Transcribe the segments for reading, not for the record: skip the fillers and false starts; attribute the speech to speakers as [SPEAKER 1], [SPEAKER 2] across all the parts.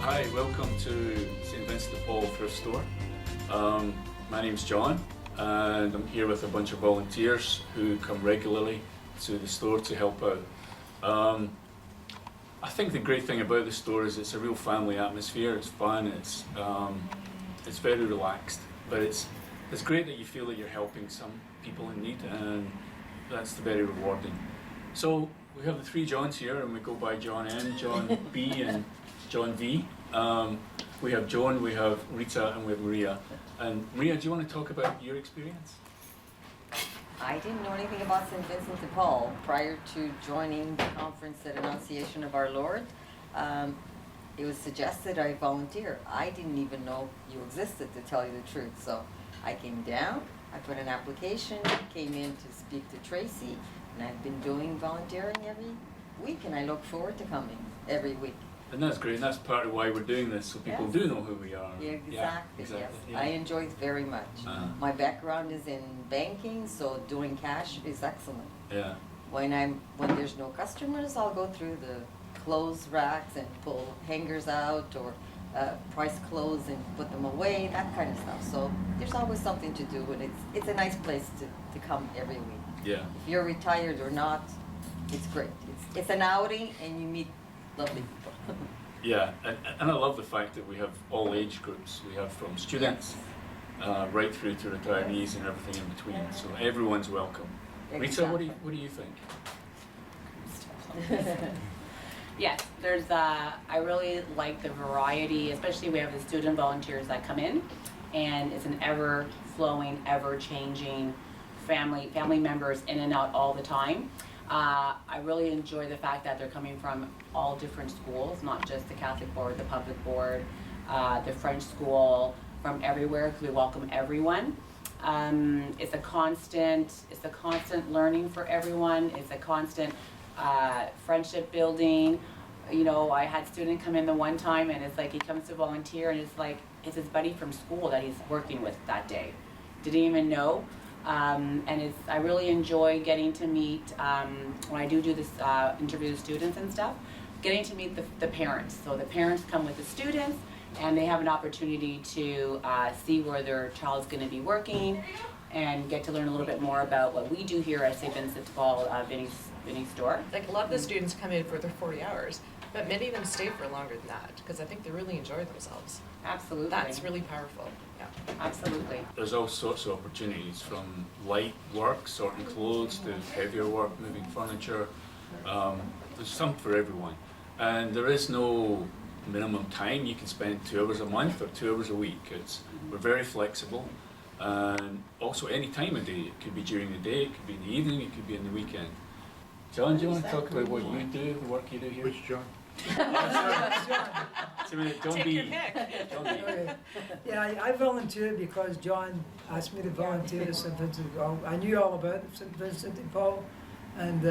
[SPEAKER 1] Hi, welcome to St. Vincent de Paul Thrift Store. My name's John and I'm here with a bunch of volunteers who come regularly to the store to help out. I think the great thing about the store is it's a real family atmosphere. It's fun, it's very relaxed, but it's great that you feel that you're helping some people in need, and that's very rewarding. So we have the three Johns here, and we go by John N, John B, and John V. We have Joan, we have Rita, and we have Maria. And Maria, do you want to talk about your experience?
[SPEAKER 2] I didn't know anything about St. Vincent de Paul prior to joining the conference at Annunciation of Our Lord. It was suggested I volunteer. I didn't even know you existed, to tell you the truth. So I came down, I put an application, came in to speak to Tracy, and I've been doing volunteering every week, and I look forward to coming every week.
[SPEAKER 1] And that's great, and that's part of why we're doing this, so people do know who we are.
[SPEAKER 2] Yeah, exactly, yes.
[SPEAKER 1] Yeah.
[SPEAKER 2] I enjoy it very much. My background is in banking, so doing cash is excellent.
[SPEAKER 1] Yeah.
[SPEAKER 2] When there's no customers, I'll go through the clothes racks and pull hangers out, or price clothes and put them away, that kind of stuff. So there's always something to do, and it's a nice place to come every week.
[SPEAKER 1] Yeah.
[SPEAKER 2] If you're retired or not, it's great. It's an outing, and you meet lovely people.
[SPEAKER 1] Yeah, and I love the fact that we have all age groups. We have from students right through to retirees and everything in between. So everyone's welcome.
[SPEAKER 2] Exactly.
[SPEAKER 1] Rita, what do you think?
[SPEAKER 3] Yes, I really like the variety, especially we have the student volunteers that come in, and it's an ever-flowing, ever-changing family members in and out all the time. I really enjoy the fact that they're coming from all different schools, not just the Catholic board, the public board, the French school, from everywhere, because we welcome everyone. It's a constant learning for everyone. It's a constant friendship building. You know, I had a student come in the one time, and it's like he comes to volunteer, and it's like it's his buddy from school that he's working with that day. Didn't even know. And I really enjoy getting to meet, when I do this interview with students and stuff, getting to meet the parents. So the parents come with the students, and they have an opportunity to see where their child's going to be working, and get to learn a little bit more about what we do here at St. Vincent de Paul, Vinnie's store.
[SPEAKER 4] Like, a lot of the students come in for their 40 hours, but many of them stay for longer than that, because I think they really enjoy themselves.
[SPEAKER 3] Absolutely.
[SPEAKER 4] That's really powerful. Yeah.
[SPEAKER 3] Absolutely.
[SPEAKER 1] There's all sorts of opportunities, from light work, sorting clothes, to heavier work, moving furniture. There's something for everyone. And there is no minimum time. You can spend 2 hours a month or 2 hours a week. We're very flexible. And also any time of day. It could be during the day, it could be in the evening, it could be in the weekend. John, do you want to talk about what you do, the work you do here?
[SPEAKER 5] Which John?
[SPEAKER 1] John
[SPEAKER 4] Take
[SPEAKER 1] B.
[SPEAKER 4] your pick.
[SPEAKER 1] John B.
[SPEAKER 6] Yeah, I volunteered because John asked me to volunteer at St. Vincent de Paul. I knew all about St. Vincent de Paul, and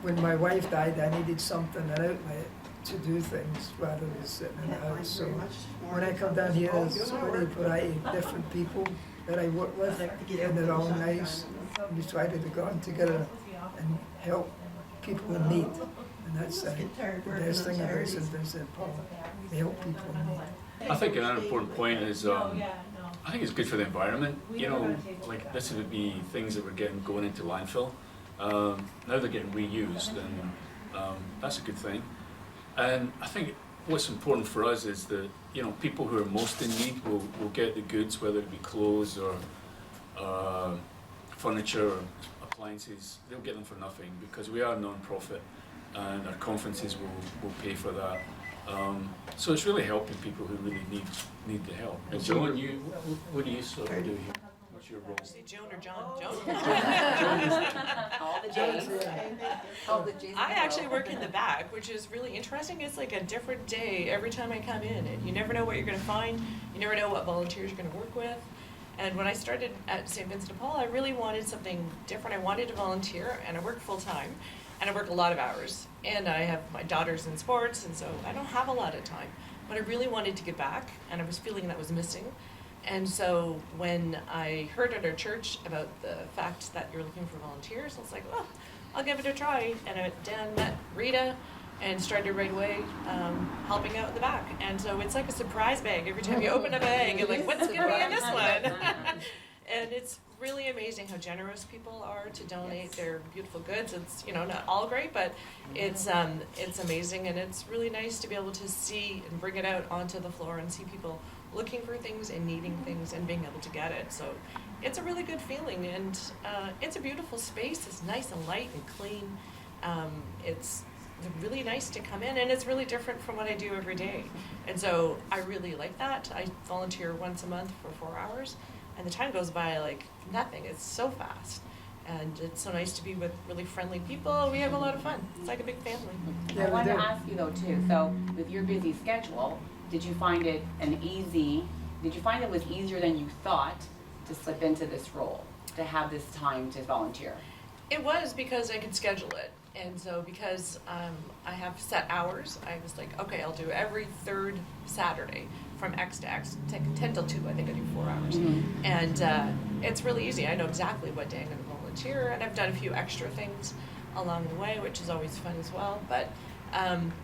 [SPEAKER 6] when my wife died, I needed something, an outlet to do things rather than sitting in the house. So when I come down here, there's so many variety of different people that I work with, and they're all nice. And we try to go on together and help people in need. And that's the best thing about St. Vincent de Paul. They help people in need.
[SPEAKER 1] I think another important point is, I think it's good for the environment. You know, like this would be things that were going into landfill. Now they're getting reused, and that's a good thing. And I think what's important for us is that, you know, people who are most in need will get the goods, whether it be clothes or furniture or appliances. They'll get them for nothing, because we are a non-profit, and our conferences will pay for that. So it's really helping people who really need the help. And Joan, what do you sort of do here? What's your role?
[SPEAKER 4] Say Joan or John? Joan?
[SPEAKER 2] All the J's. All the J's.
[SPEAKER 4] I actually work in the back, which is really interesting. It's like a different day every time I come in, and you never know what you're going to find. You never know what volunteers you're going to work with. And when I started at St. Vincent de Paul, I really wanted something different. I wanted to volunteer, and I work full-time, and I work a lot of hours. And I have my daughters in sports, and so I don't have a lot of time. But I really wanted to give back, and I was feeling that was missing. And so when I heard at our church about the fact that you're looking for volunteers, I was like, well, I'll give it a try. And I went down, met Rita, and started right away helping out in the back. And so it's like a surprise bag. Every time you open a bag, you're like, what's going to be in this one? And it's really amazing how generous people are to donate their beautiful goods. It's, you know, not all great, but it's amazing, and it's really nice to be able to see and bring it out onto the floor and see people looking for things and needing things and being able to get it. So it's a really good feeling, and it's a beautiful space. It's nice and light and clean. It's really nice to come in, and it's really different from what I do every day. And so I really like that. I volunteer once a month for 4 hours, and the time goes by like nothing. It's so fast, and it's so nice to be with really friendly people. We have a lot of fun. It's like a big family.
[SPEAKER 6] Yeah,
[SPEAKER 3] I
[SPEAKER 6] we
[SPEAKER 3] wanted
[SPEAKER 6] do.
[SPEAKER 3] to ask you though too, so with your busy schedule, did you find it was easier than you thought to slip into this role, to have this time to volunteer?
[SPEAKER 4] It was, because I could schedule it. And so because I have set hours, I was like, okay, I'll do every third Saturday from X to X, 10 till 2, I think I do 4 hours.
[SPEAKER 3] Mm-hmm.
[SPEAKER 4] And it's really easy. I know exactly what day I'm going to volunteer, and I've done a few extra things along the way, which is always fun as well. But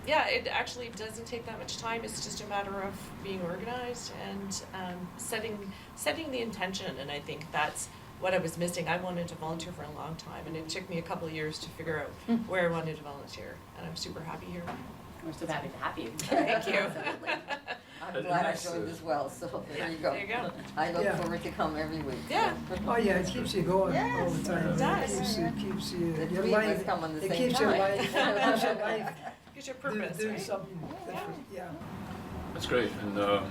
[SPEAKER 4] yeah, it actually doesn't take that much time. It's just a matter of being organized and setting the intention, and I think that's what I was missing. I wanted to volunteer for a long time, and it took me a couple of years to figure out where I wanted to volunteer, and I'm super happy here.
[SPEAKER 3] We're so happy to have you.
[SPEAKER 4] Thank you.
[SPEAKER 2] I'm glad I joined as well, so there you go.
[SPEAKER 4] There you go.
[SPEAKER 2] I look
[SPEAKER 6] Yeah.
[SPEAKER 2] forward to come every week.
[SPEAKER 4] Yeah.
[SPEAKER 6] Oh, yeah, it keeps you going all the time.
[SPEAKER 4] It does.
[SPEAKER 6] It keeps you,
[SPEAKER 2] The
[SPEAKER 6] your
[SPEAKER 2] three of us
[SPEAKER 6] life,
[SPEAKER 2] come on the
[SPEAKER 6] it
[SPEAKER 2] same
[SPEAKER 6] keeps your
[SPEAKER 2] time.
[SPEAKER 6] life, it keeps your life
[SPEAKER 4] Gives you a purpose,
[SPEAKER 6] doing
[SPEAKER 4] right?
[SPEAKER 6] something different, yeah.
[SPEAKER 1] That's great. And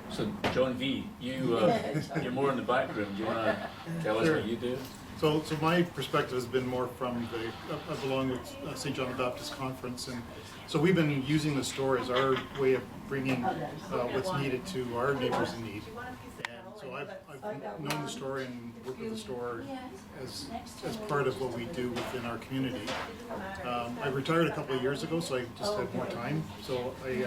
[SPEAKER 1] so, John V, you're more in the background. Do you want to tell us
[SPEAKER 5] Sure.
[SPEAKER 1] what you do?
[SPEAKER 5] So my perspective has been more from I belong with St. John the Baptist Conference, and so we've been using the store as our way of bringing what's needed to our neighbors in need. And so I've known the store and worked with the store as part of what we do within our community. I retired a couple of years ago, so I just had more time. So I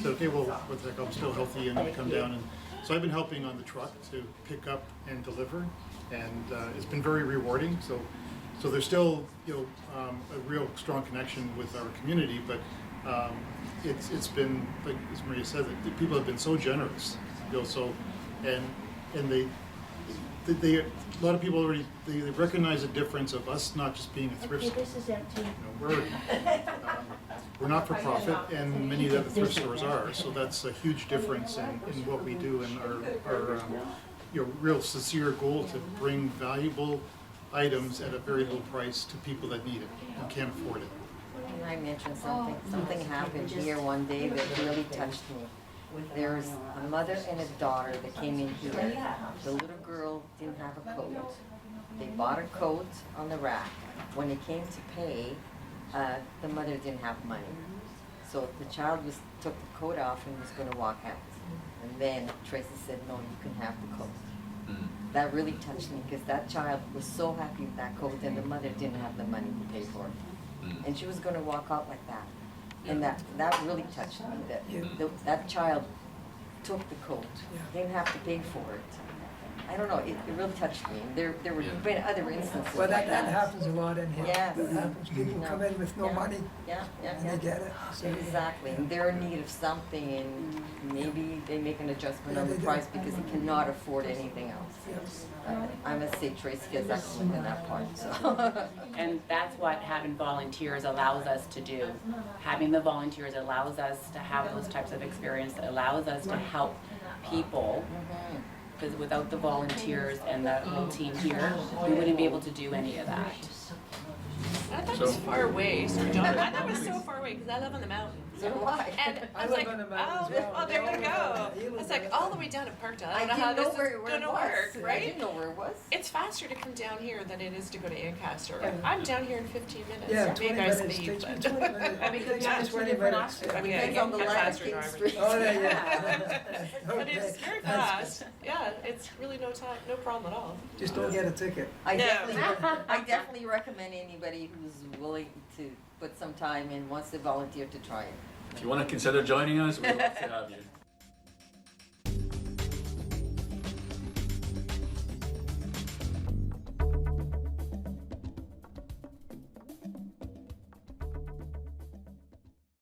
[SPEAKER 5] said, okay, well, what the heck, I'm still healthy and come down. And so I've been helping on the truck to pick up and deliver, and it's been very rewarding. So there's still, a real strong connection with our community, but it's been, like as Maria said, that people have been so generous, and they a lot of people already they recognize the difference of us not just being a thrift store.
[SPEAKER 7] This is empty.
[SPEAKER 5] We're not for profit, and many of the thrift stores are. So that's a huge difference in what we do, and our real sincere goal to bring valuable items at a very low price to people that need it and can't afford it.
[SPEAKER 2] Can I mention something? Something happened here one day that really touched me. There's a mother and a daughter that came in here. The little girl didn't have a coat. They bought a coat on the rack. When it came to pay, the mother didn't have money. So the child took the coat off and was going to walk out. And then Tracy said, no, you can have the coat. That really touched me, because that child was so happy with that coat, and the mother didn't have the money to pay for it. And she was going to walk out like that. And that really touched me, that child took the coat, didn't have to pay for it. I don't know, it really touched me. There were been other instances
[SPEAKER 6] Well,
[SPEAKER 2] like
[SPEAKER 6] that happens a lot in here.
[SPEAKER 2] Yes.
[SPEAKER 6] That happens, people come in with no money and they get it. So,
[SPEAKER 2] Exactly, and they're in need of something, and maybe they make an adjustment on the
[SPEAKER 6] they do.
[SPEAKER 2] price because they cannot afford anything else.
[SPEAKER 6] yes.
[SPEAKER 2] I must say Tracy is excellent in that part, so.
[SPEAKER 3] And that's what having volunteers allows us to do. Having the volunteers allows us to have those types of experience, allows us to help people. Because without the volunteers and the whole team here, we wouldn't be able to do any of that.
[SPEAKER 4] I thought it was far away, Sir John. I thought it was so far away because I live on the mountain.
[SPEAKER 2] So do I.
[SPEAKER 4] And I
[SPEAKER 6] I
[SPEAKER 4] was
[SPEAKER 6] live
[SPEAKER 4] like,
[SPEAKER 6] on the mountain as well.
[SPEAKER 4] there you go.
[SPEAKER 6] Yeah, you
[SPEAKER 4] I was
[SPEAKER 6] live
[SPEAKER 4] like,
[SPEAKER 6] on
[SPEAKER 4] all
[SPEAKER 6] the
[SPEAKER 4] the way down to Parkdale.
[SPEAKER 2] I
[SPEAKER 4] I don't know how
[SPEAKER 2] didn't know
[SPEAKER 4] this is
[SPEAKER 2] where it
[SPEAKER 4] gonna
[SPEAKER 2] was.
[SPEAKER 4] work,
[SPEAKER 2] I
[SPEAKER 4] right?
[SPEAKER 2] didn't know where it was.
[SPEAKER 4] It's faster to come down here than it is to go to Ancaster. I'm down here in 15 minutes.
[SPEAKER 6] Yeah,
[SPEAKER 4] Maybe
[SPEAKER 6] 20
[SPEAKER 4] I was
[SPEAKER 6] minutes,
[SPEAKER 4] naive,
[SPEAKER 6] takes me
[SPEAKER 4] but
[SPEAKER 6] 20 minutes.
[SPEAKER 3] I mean,
[SPEAKER 6] It takes
[SPEAKER 3] yeah,
[SPEAKER 6] me
[SPEAKER 3] two
[SPEAKER 6] 20
[SPEAKER 3] different
[SPEAKER 6] minutes.
[SPEAKER 3] options.
[SPEAKER 4] Okay,
[SPEAKER 2] Depends on the
[SPEAKER 4] I'm
[SPEAKER 2] line of
[SPEAKER 4] faster
[SPEAKER 2] King
[SPEAKER 4] driver.
[SPEAKER 2] Street.
[SPEAKER 6] Oh, yeah.
[SPEAKER 4] But
[SPEAKER 6] Okay.
[SPEAKER 4] it's very fast. Yeah, it's really no problem at all.
[SPEAKER 6] Just don't get a ticket.
[SPEAKER 2] I
[SPEAKER 4] No.
[SPEAKER 2] definitely recommend anybody who's willing to put some time in, wants to volunteer, to try it.
[SPEAKER 1] If you want to consider joining us, we'd love to have you.